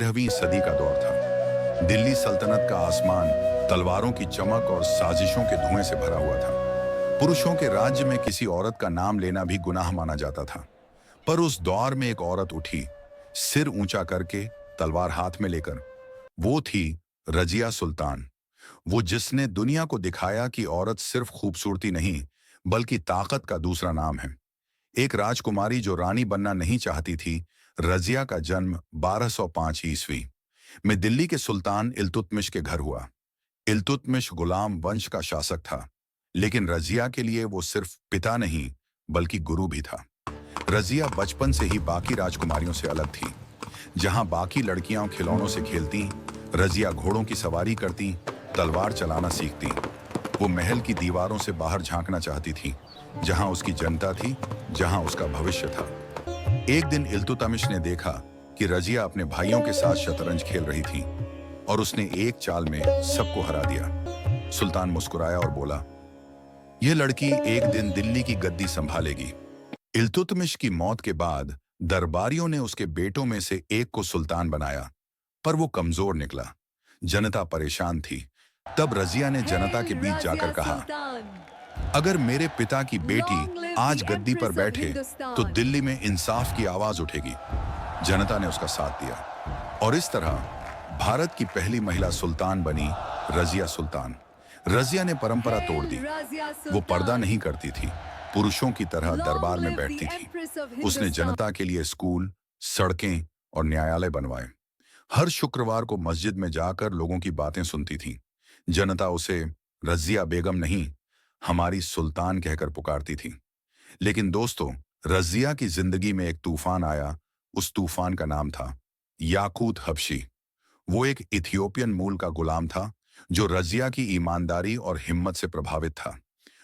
13वीं सदी का दौर था। दिल्ली सल्तनत का आसमान तलवारों की चमक और साजिशों के धुएं से भरा हुआ था। पुरुषों के राज्य में किसी औरत का नाम लेना भी गुनाह माना जाता था। पर उस दौर में एक औरत उठी, सिर ऊंचा करके, तलवार हाथ में लेकर। वो थी रजिया सुल्तान। वो जिसने दुनिया को दिखाया कि औरत सिर्फ खूबसूरती नहीं, बल्कि ताकत का दूसरा नाम है। एक राजकुमारी जो रानी बनना नहीं चाहती थी, रजिया का जन्म 1205 ईस्वी में दिल्ली के सुल्तान इल्तुतमिश के घर हुआ। इल्तुतमिश गुलाम वंश का शासक था, लेकिन रजिया के लिए वो सिर्फ पिता नहीं, बल्कि गुरु भी था। रजिया बचपन से ही बाकी राजकुमारियों से अलग थी। जहां बाकी लड़कियां खिलौनों से खेलती, रजिया घोड़ों की सवारी करती, तलवार चलाना सीखती। वो महल की दीवारों से बाहर झांकना चाहती थी, जहां उसकी जनता थी, जहां उसका भविष्य था। एक दिन इल्तुतमिश ने देखा कि रजिया अपने भाइयों के साथ शतरंज खेल रही थी और उसने एक चाल में सबको हरा दिया। सुल्तान मुस्कुराया और बोला, यह लड़की एक दिन दिल्ली की गद्दी संभालेगी। इल्तुतमिश की मौत के बाद दरबारियों ने उसके बेटों में से एक को सुल्तान बनाया, पर वो कमजोर निकला। जनता परेशान थी। तब रजिया ने जनता के बीच जाकर कहा, अगर मेरे पिता की बेटी आज गद्दी पर बैठे तो दिल्ली में इंसाफ की आवाज उठेगी। जनता ने उसका साथ दिया और इस तरह भारत की पहली महिला सुल्तान बनी रजिया सुल्तान। रजिया ने परंपरा तोड़ दी। वो पर्दा नहीं करती थी, पुरुषों की तरह दरबार में बैठती थी। उसने जनता के लिए स्कूल, सड़कें और न्यायालय बनवाए। हर शुक्रवार को मस्जिद में जाकर लोगों की बातें सुनती थी। जनता उसे रजिया बेगम नहीं, हमारी सुल्तान कहकर पुकारती थी। लेकिन दोस्तों, रजिया की जिंदगी में एक तूफान आया। उस तूफान का नाम था याकूत हबशी। वो एक इथियोपियन मूल का गुलाम था, जो रजिया की ईमानदारी और हिम्मत से प्रभावित था।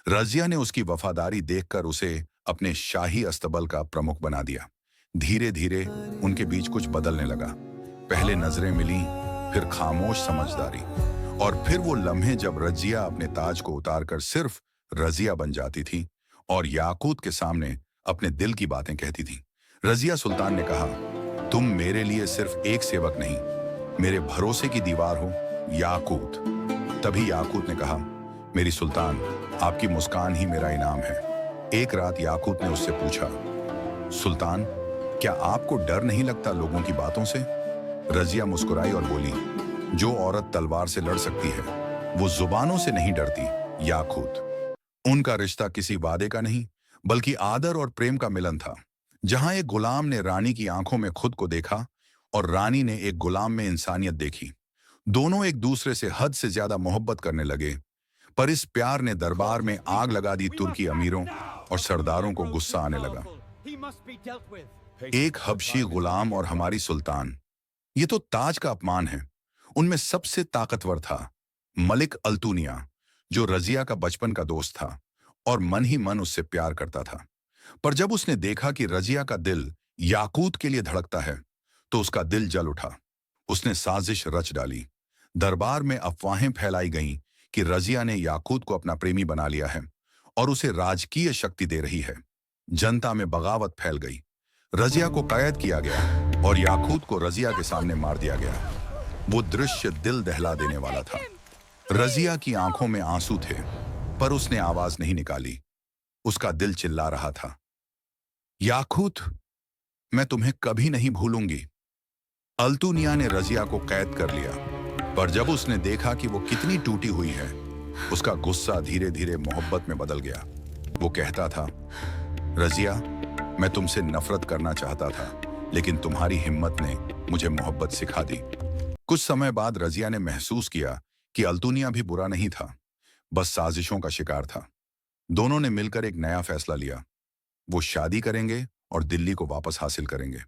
रजिया ने उसकी वफादारी देखकर उसे अपने शाही अस्तबल का प्रमुख बना दिया। धीरे धीरे उनके बीच कुछ बदलने लगा। पहले नजरें मिली, फिर खामोश समझदारी, और फिर वो लम्हे जब रजिया अपने ताज को उतारकर सिर्फ रजिया बन जाती थी और याकूत के सामने अपने दिल की बातें कहती थी। रजिया सुल्तान ने कहा, तुम मेरे लिए सिर्फ एक सेवक नहीं, मेरे भरोसे की दीवार हो, याकूत। तभी याकूत ने कहा, मेरी सुल्तान, आपकी मुस्कान ही मेरा इनाम है। एक रात याकूत ने उससे पूछा, सुल्तान, क्या आपको डर नहीं लगता लोगों की बातों से? रजिया मुस्कुराई और बोली, जो औरत तलवार से लड़ सकती है, वो जुबानों से नहीं डरती, याकूत। उनका रिश्ता किसी वादे का नहीं, बल्कि आदर और प्रेम का मिलन था। जहां एक गुलाम ने रानी की आंखों में खुद को देखा और रानी ने एक गुलाम में इंसानियत देखी, दोनों एक दूसरे से हद से ज्यादा मोहब्बत करने लगे। पर इस प्यार ने दरबार में आग लगा दी। तुर्की अमीरों और सरदारों को गुस्सा आने लगा। एक हबशी गुलाम और हमारी सुल्तान, ये तो ताज का अपमान है। उनमें सबसे ताकतवर था मलिक अल्तुनिया, जो रजिया का बचपन का दोस्त था और मन ही मन उससे प्यार करता था। पर जब उसने देखा कि रजिया का दिल याकूत के लिए धड़कता है, तो उसका दिल जल उठा। उसने साजिश रच डाली। दरबार में अफवाहें फैलाई गईं कि रजिया ने याकूत को अपना प्रेमी बना लिया है और उसे राजकीय शक्ति दे रही है। जनता में बगावत फैल गई। रजिया को कैद किया गया और याकूत को रजिया के सामने मार दिया गया। वो दृश्य दिल दहला देने वाला था। रजिया की आंखों में आंसू थे, पर उसने आवाज नहीं निकाली। उसका दिल चिल्ला रहा था, याकूत, मैं तुम्हें कभी नहीं भूलूंगी। अल्तुनिया ने रजिया को कैद कर लिया, पर जब उसने देखा कि वो कितनी टूटी हुई है, उसका गुस्सा धीरे धीरे मोहब्बत में बदल गया। वो कहता था, रजिया, मैं तुमसे नफरत करना चाहता था, लेकिन तुम्हारी हिम्मत ने मुझे मोहब्बत सिखा दी। कुछ समय बाद रजिया ने महसूस किया कि अल्तुनिया भी बुरा नहीं था, बस साजिशों का शिकार था। दोनों ने मिलकर एक नया फैसला लिया। वो शादी करेंगे और दिल्ली को वापस हासिल करेंगे।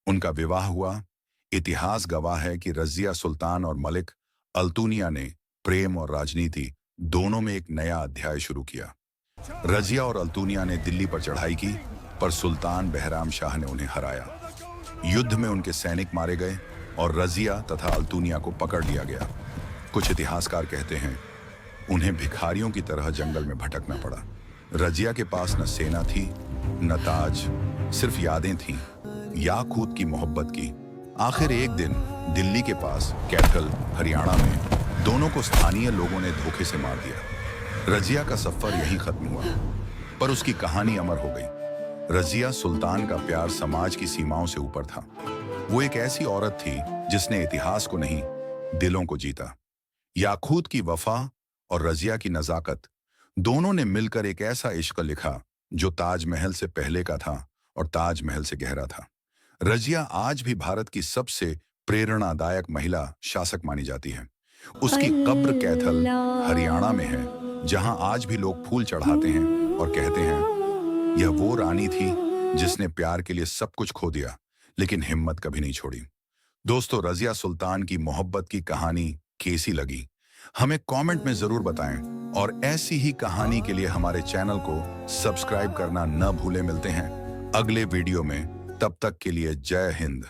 उनका विवाह हुआ। इतिहास गवाह है कि रजिया सुल्तान और मलिक अल्तुनिया ने प्रेम और राजनीति दोनों में एक नया अध्याय शुरू किया। रजिया और अल्तुनिया ने दिल्ली पर चढ़ाई की, पर सुल्तान बहराम शाह ने उन्हें हराया। युद्ध में उनके सैनिक मारे गए और रजिया तथा अल्तुनिया को पकड़ लिया गया। कुछ इतिहासकार कहते हैं उन्हें भिखारियों की तरह जंगल में भटकना पड़ा। रजिया के पास न सेना थी, न ताज, सिर्फ यादें थीं, याकूत की मोहब्बत की, आखिर एक दिन दिल्ली के पास कैथल, हरियाणा में दोनों को स्थानीय लोगों ने धोखे से मार दिया। रजिया का सफर यहीं खत्म हुआ, पर उसकी कहानी अमर हो गई। रजिया सुल्तान का प्यार समाज की सीमाओं से ऊपर था। वो एक ऐसी औरत थी जिसने इतिहास को नहीं, दिलों को जीता। याकूत की वफा और रजिया की नजाकत दोनों ने मिलकर एक ऐसा इश्क लिखा जो ताजमहल से पहले का था और ताजमहल से गहरा था। रजिया आज भी भारत की सबसे प्रेरणादायक महिला शासक मानी जाती है। उसकी कब्र कैथल, हरियाणा में है, जहां आज भी लोग फूल चढ़ाते हैं और कहते हैं यह वो रानी थी जिसने प्यार के लिए सब कुछ खो दिया लेकिन हिम्मत कभी नहीं छोड़ी। दोस्तों, रजिया सुल्तान की मोहब्बत की कहानी कैसी लगी हमें कमेंट में जरूर बताएं और ऐसी ही कहानी के लिए हमारे चैनल को सब्सक्राइब करना न भूलें। मिलते हैं अगले वीडियो में, तब तक के लिए जय हिंद।